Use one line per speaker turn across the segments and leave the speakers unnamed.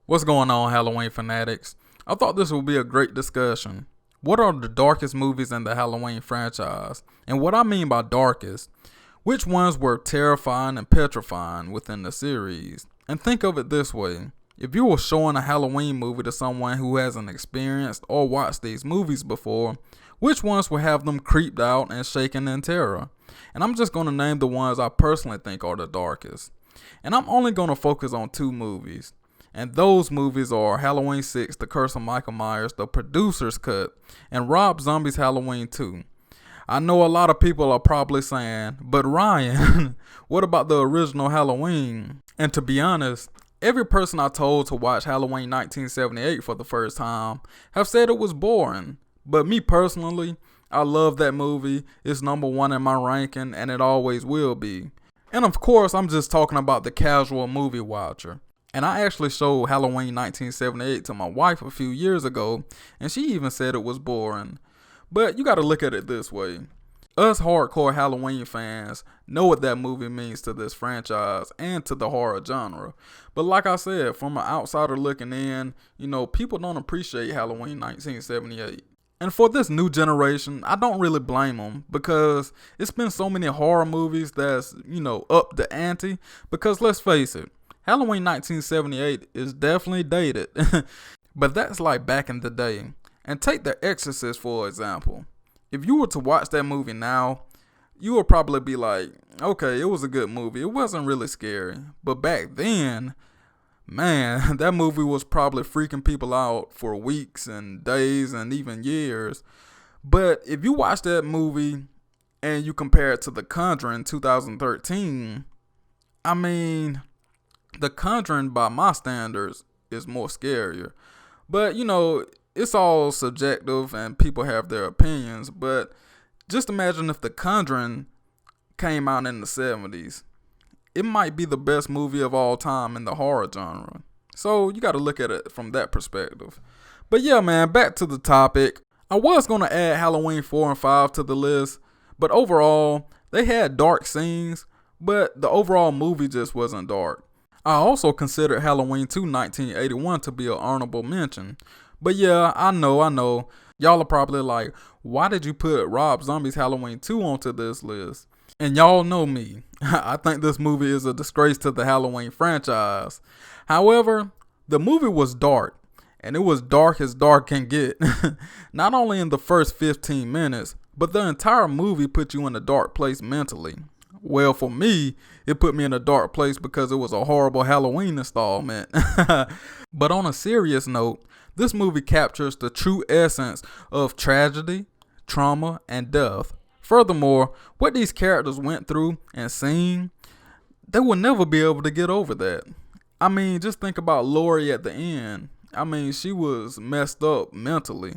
What's going on, Halloween fanatics? I thought this would be a great discussion. What are the darkest movies in the Halloween franchise? And what I mean by darkest, which ones were terrifying and petrifying within the series? And think of it this way. If you were showing a Halloween movie to someone who hasn't experienced or watched these movies before, which ones would have them creeped out and shaken in terror? And I'm just going to name the ones I personally think are the darkest. And I'm only going to focus on two movies. And those movies are Halloween 6, The Curse of Michael Myers, the producer's cut, and Rob Zombie's Halloween 2. I know a lot of people are probably saying, but Ryan, what about the original Halloween? And to be honest, every person I told to watch Halloween 1978 for the first time have said it was boring. But me personally, I love that movie. It's number one in my ranking, and it always will be. And of course, I'm just talking about the casual movie watcher. And I actually showed Halloween 1978 to my wife a few years ago, and she even said it was boring. But you gotta look at it this way. Us hardcore Halloween fans know what that movie means to this franchise and to the horror genre. But like I said, from an outsider looking in, people don't appreciate Halloween 1978. And for this new generation, I don't really blame them because it's been so many horror movies that's, up the ante. Because let's face it, Halloween 1978 is definitely dated, but that's like back in the day. And take The Exorcist for example. If you were to watch that movie now, you would probably be like, okay, it was a good movie. It wasn't really scary. But back then, man, that movie was probably freaking people out for weeks and days and even years. But if you watch that movie and you compare it to The Conjuring 2013, I mean, The Conjuring, by my standards, is more scarier. But, it's all subjective and people have their opinions. But just imagine if The Conjuring came out in the 70s. It might be the best movie of all time in the horror genre. So you got to look at it from that perspective. But yeah, man, back to the topic. I was going to add Halloween 4 and 5 to the list. But overall, they had dark scenes. But the overall movie just wasn't dark. I also considered Halloween 2 1981 to be an honorable mention. But yeah, I know. Y'all are probably like, why did you put Rob Zombie's Halloween 2 onto this list? And y'all know me. I think this movie is a disgrace to the Halloween franchise. However, the movie was dark. And it was dark as dark can get. Not only in the first 15 minutes, but the entire movie put you in a dark place mentally. Well, for me, it put me in a dark place because it was a horrible Halloween installment. But on a serious note, this movie captures the true essence of tragedy, trauma, and death. Furthermore, what these characters went through and seen, they will never be able to get over that. I mean, just think about Laurie at the end. I mean, she was messed up mentally.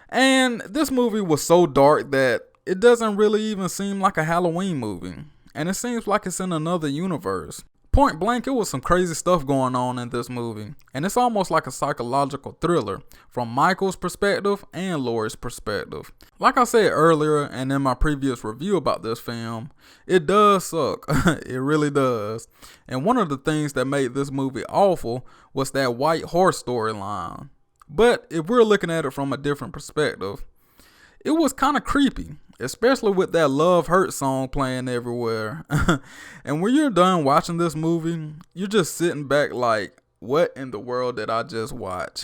And this movie was so dark that it doesn't really even seem like a Halloween movie. And it seems like it's in another universe. Point blank, it was some crazy stuff going on in this movie. And it's almost like a psychological thriller from Michael's perspective and Laurie's perspective. Like I said earlier and in my previous review about this film, it does suck. It really does. And one of the things that made this movie awful was that white horse storyline. But if we're looking at it from a different perspective, it was kind of creepy, especially with that Love Hurt song playing everywhere. And when you're done watching this movie, you're just sitting back like, what in the world did I just watch?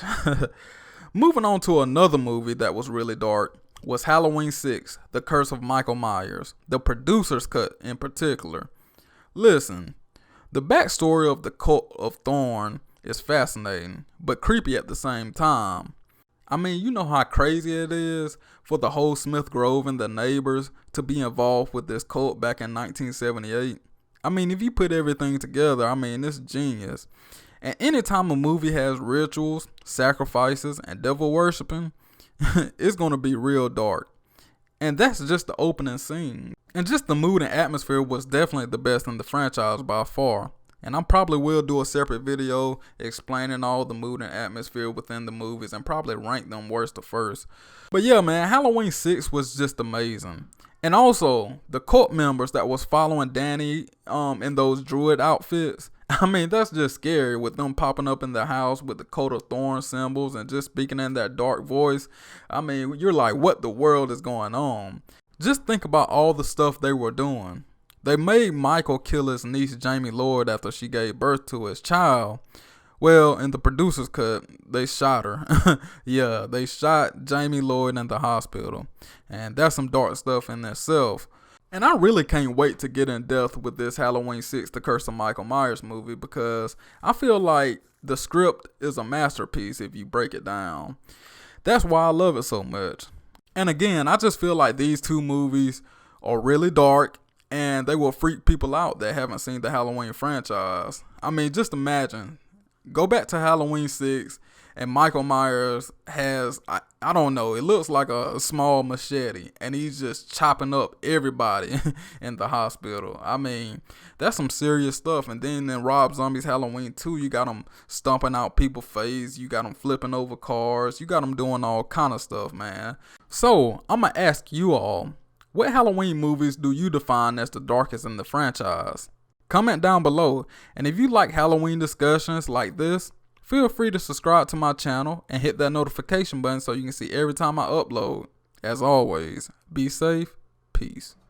Moving on to another movie that was really dark was Halloween 6, The Curse of Michael Myers, the producer's cut in particular. Listen, the backstory of the cult of Thorn is fascinating, but creepy at the same time. I mean, you know how crazy it is for the whole Smith Grove and the neighbors to be involved with this cult back in 1978. I mean, if you put everything together, I mean, it's genius. And anytime a movie has rituals, sacrifices, and devil worshiping, it's going to be real dark. And that's just the opening scene. And just the mood and atmosphere was definitely the best in the franchise by far. And I probably will do a separate video explaining all the mood and atmosphere within the movies and probably rank them worst to first. But yeah, man, Halloween 6 was just amazing. And also, the cult members that was following Danny in those druid outfits, I mean, that's just scary with them popping up in the house with the coat of thorns symbols and just speaking in that dark voice. I mean, you're like, what the world is going on? Just think about all the stuff they were doing. They made Michael kill his niece Jamie Lloyd after she gave birth to his child. Well, in the producer's cut, they shot her. Yeah, they shot Jamie Lloyd in the hospital. And that's some dark stuff in itself. And I really can't wait to get in depth with this Halloween 6 The Curse of Michael Myers movie because I feel like the script is a masterpiece if you break it down. That's why I love it so much. And again, I just feel like these two movies are really dark and they will freak people out that haven't seen the Halloween franchise. I mean, just imagine. Go back to Halloween 6 and Michael Myers has, I don't know, it looks like a small machete and he's just chopping up everybody in the hospital. I mean, that's some serious stuff. And then in Rob Zombie's Halloween 2, you got him stomping out people's face, you got him flipping over cars, you got him doing all kind of stuff, man. So, I'm going to ask you all, what Halloween movies do you define as the darkest in the franchise? Comment down below, and if you like Halloween discussions like this, feel free to subscribe to my channel and hit that notification button so you can see every time I upload. As always, be safe, peace.